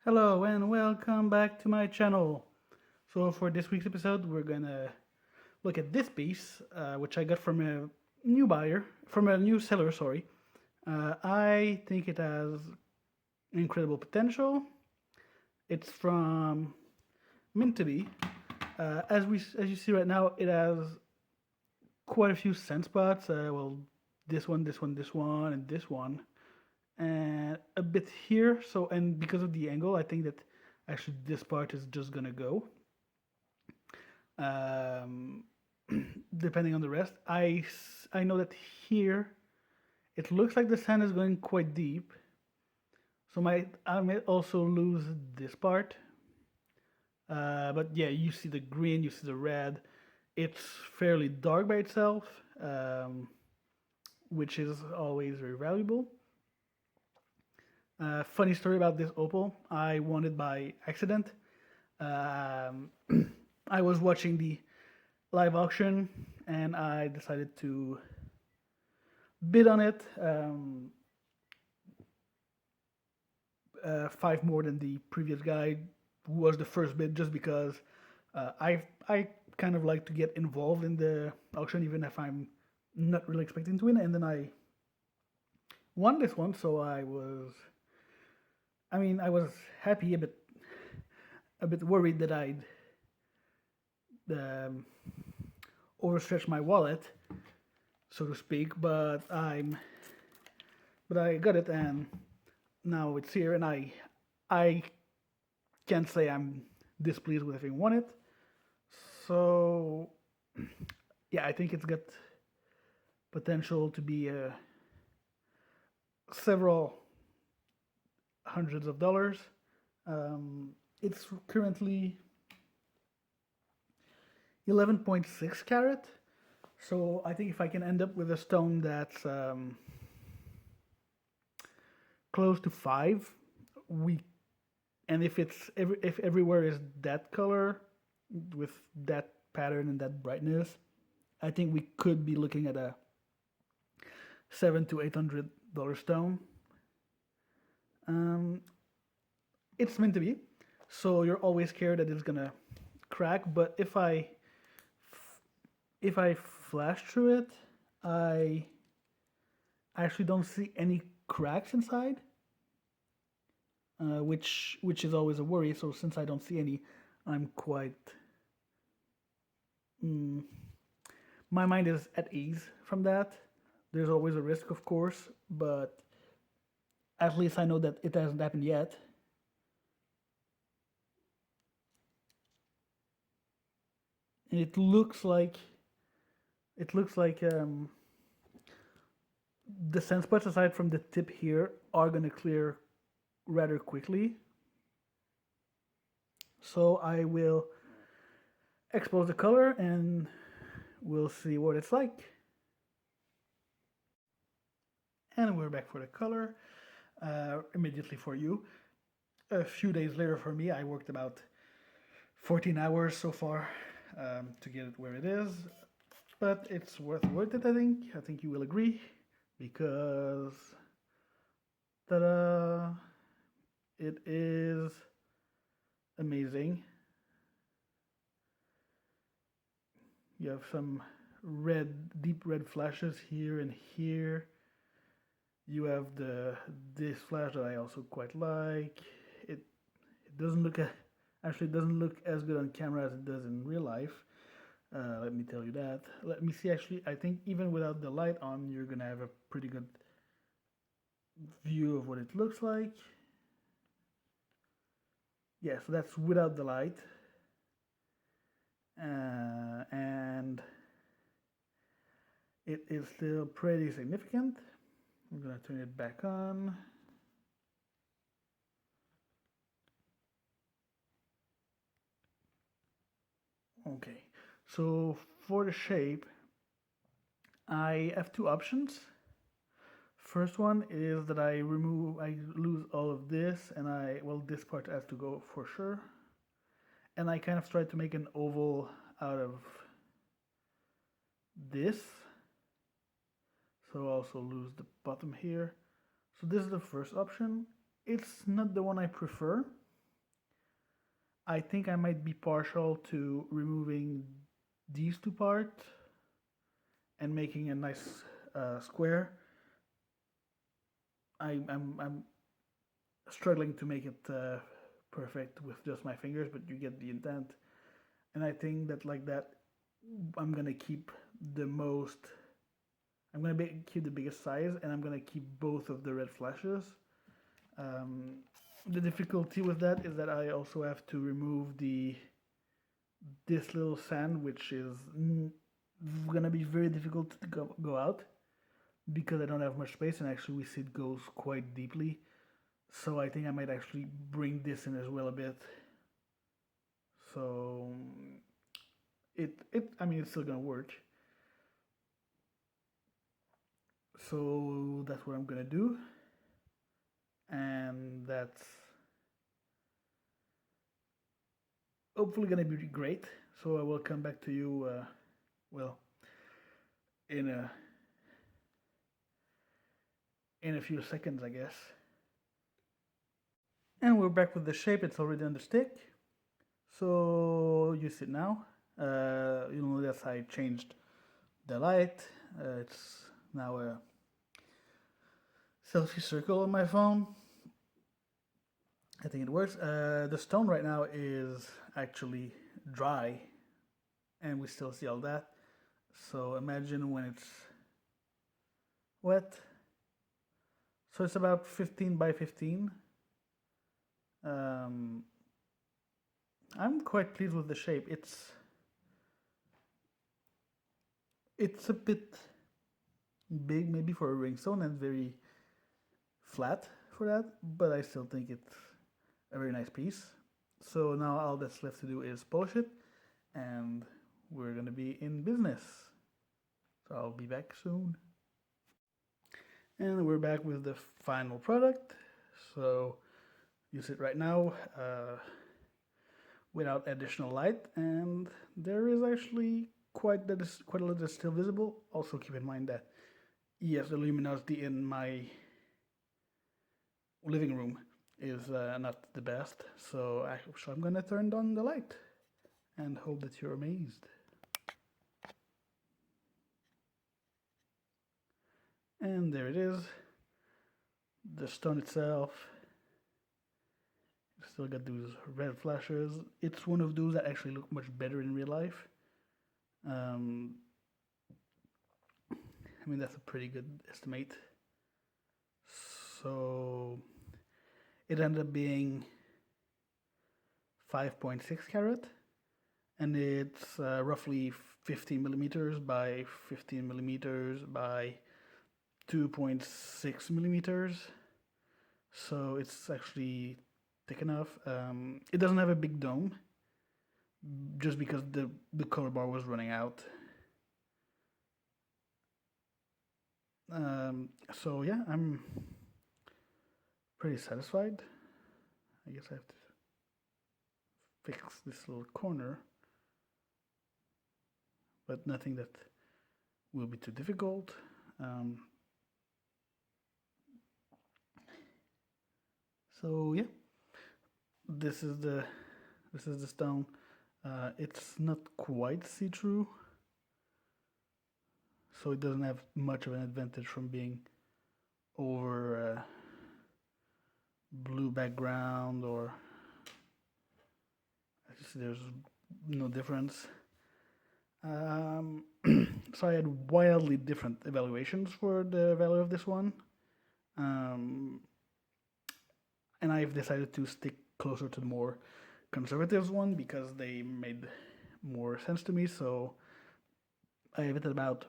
Hello and welcome back to my channel. So for this week's episode, we're gonna look at this piece, which I got from a new seller. Sorry. I think it has incredible potential. It's from mint to be. As you see right now, it has quite a few sunspots. This one, and this one, and a bit here. So, and because of the angle, I think that actually this part is just gonna go. Um, Depending on the rest, I know that here it looks like the sand is going quite deep. So I might also lose this part. But yeah, you see the green, you see the red. It's fairly dark by itself, which is always very valuable. Funny story about this opal. I won it by accident. Um, I was watching the live auction and I decided to bid on it. Five more than the previous guy who was the first bid, just because I kind of like to get involved in the auction even if I'm not really expecting to win. And then I won this one, so I was happy, a bit worried that I'd um, overstretch my wallet, so to speak. But I got it, and now it's here, and I can't say I'm displeased with having won it. So yeah, I think it's got potential to be several hundreds of dollars. It's currently 11.6 carat. So I think if I can end up with a stone that's close to 5, we and if everywhere is that color with that pattern and that brightness, I think we could be looking at a $700 to $800 stone. Um, it's meant to be, so you're always scared that it's gonna crack. But if I flash through it, I actually don't see any cracks inside, which is always a worry. So since I don't see any, I'm quite mm, my mind is at ease from that. There's always a risk, of course, but at least I know that it hasn't happened yet. And it looks like the sunspots aside from the tip here are gonna clear rather quickly. So I will expose the color and we'll see what it's like. And we're back for the color immediately for you. A few days later for me, I worked about 14 hours so far to get it where it is. But it's worth it, I think. I think you will agree because ta-da, it is amazing. You have some deep red flashes here and here. You have this flash that I also quite like. It doesn't look actually it doesn't look as good on camera as it does in real life. Let me tell you that. Let me see. Actually, I think even without the light on, you're gonna have a pretty good view of what it looks like. Yeah, so that's without the light, and it is still pretty significant. I'm gonna turn it back on. Okay, so for the shape, I have two options. First one is that I lose all of this, and this part has to go for sure. And I kind of try to make an oval out of this. So also lose the bottom here. So this is the first option. It's not the one I prefer. I think I might be partial to removing these two parts and making a nice square. I'm struggling to make it perfect with just my fingers, but you get the intent. And I think that like that, I'm gonna keep the most. Keep the biggest size, and I'm gonna keep both of the red flashes. Um, the difficulty with that is that I also have to remove the this little sand, which is gonna be very difficult to go out because I don't have much space, and actually we see it goes quite deeply. So I think I might actually bring this in as well a bit. So I mean it's still gonna work. So that's what I'm gonna do, and that's hopefully gonna be great. So I will come back to you, well, in a few seconds, I guess. And we're back with the shape. It's already on the stick. So you see it now. You notice I changed the light. It's now a selfie circle on my phone. I think it works. The stone right now is actually dry, and we still see all that. So imagine when it's wet. So it's about 15 by 15. I'm quite pleased with the shape. It's a bit big maybe for a ringstone and very flat for that, but I still think it's a very nice piece. So now all that's left to do is polish it, and we're gonna be in business. So I'll be back soon. And we're back with the final product. So you see it right now without additional light, and there is actually quite quite a lot that's still visible. Also keep in mind that yes, the luminosity in my living room is not the best, so I'm gonna turn on the light and hope that you're amazed. And there it is, the stone itself. Still got those red flashes. It's one of those that actually look much better in real life. Um, I mean, that's a pretty good estimate. So it ended up being 5.6 carat, and it's roughly 15 millimeters by 15 millimeters by 2.6 millimeters. So it's actually thick enough. It doesn't have a big dome, just because the color bar was running out. So yeah, I'm pretty satisfied. I guess I have to fix this little corner, but nothing that will be too difficult. So yeah, this is the stone. It's not quite see-through, so it doesn't have much of an advantage from being over blue background, or there's no difference. So I had wildly different evaluations for the value of this one, and I've decided to stick closer to the more conservative one because they made more sense to me. So I have it at about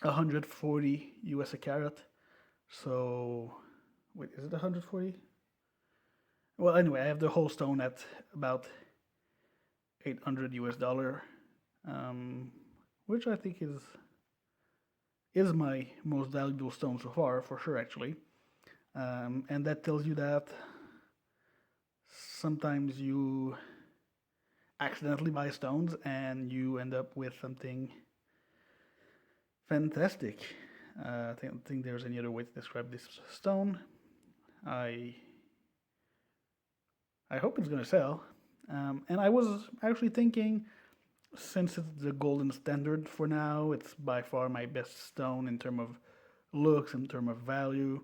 140 US a carat. So wait, is it 140? Well, anyway, I have the whole stone at about 800 US dollar, which I think is my most valuable stone so far, for sure, actually. And that tells you that sometimes you accidentally buy stones and you end up with something fantastic. I don't think there's any other way to describe this stone. I hope it's gonna sell. And I was actually thinking, since it's the golden standard for now, it's by far my best stone in terms of looks, in terms of value.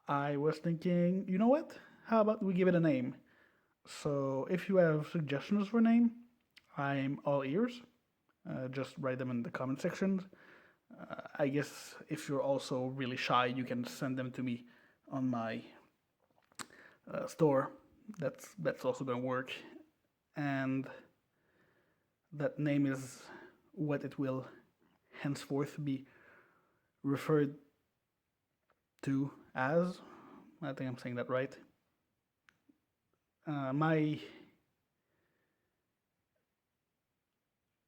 I was thinking, you know what? How about we give it a name? So if you have suggestions for a name, I'm all ears. Just write them in the comment sections. I guess if you're also really shy, you can send them to me on my store. That's also gonna work, and that name is what it will henceforth be referred to as. I think I'm saying that right.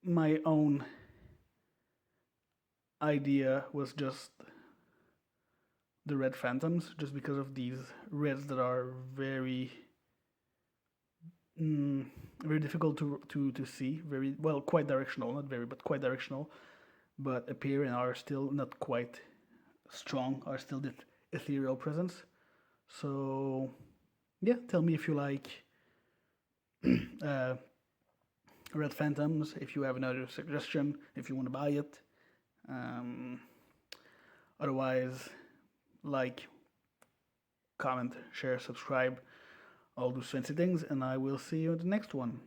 My own idea was just the red phantoms, just because of these reds that are mm, very difficult to see. Very well, quite directional, not very, but quite directional. But appear and are still not quite strong. Are still the ethereal presence. So yeah, tell me if you like uh, red phantoms. If you have another suggestion, if you want to buy it. Um, Otherwise, like, comment, share, subscribe, all those fancy things, and I will see you in the next one.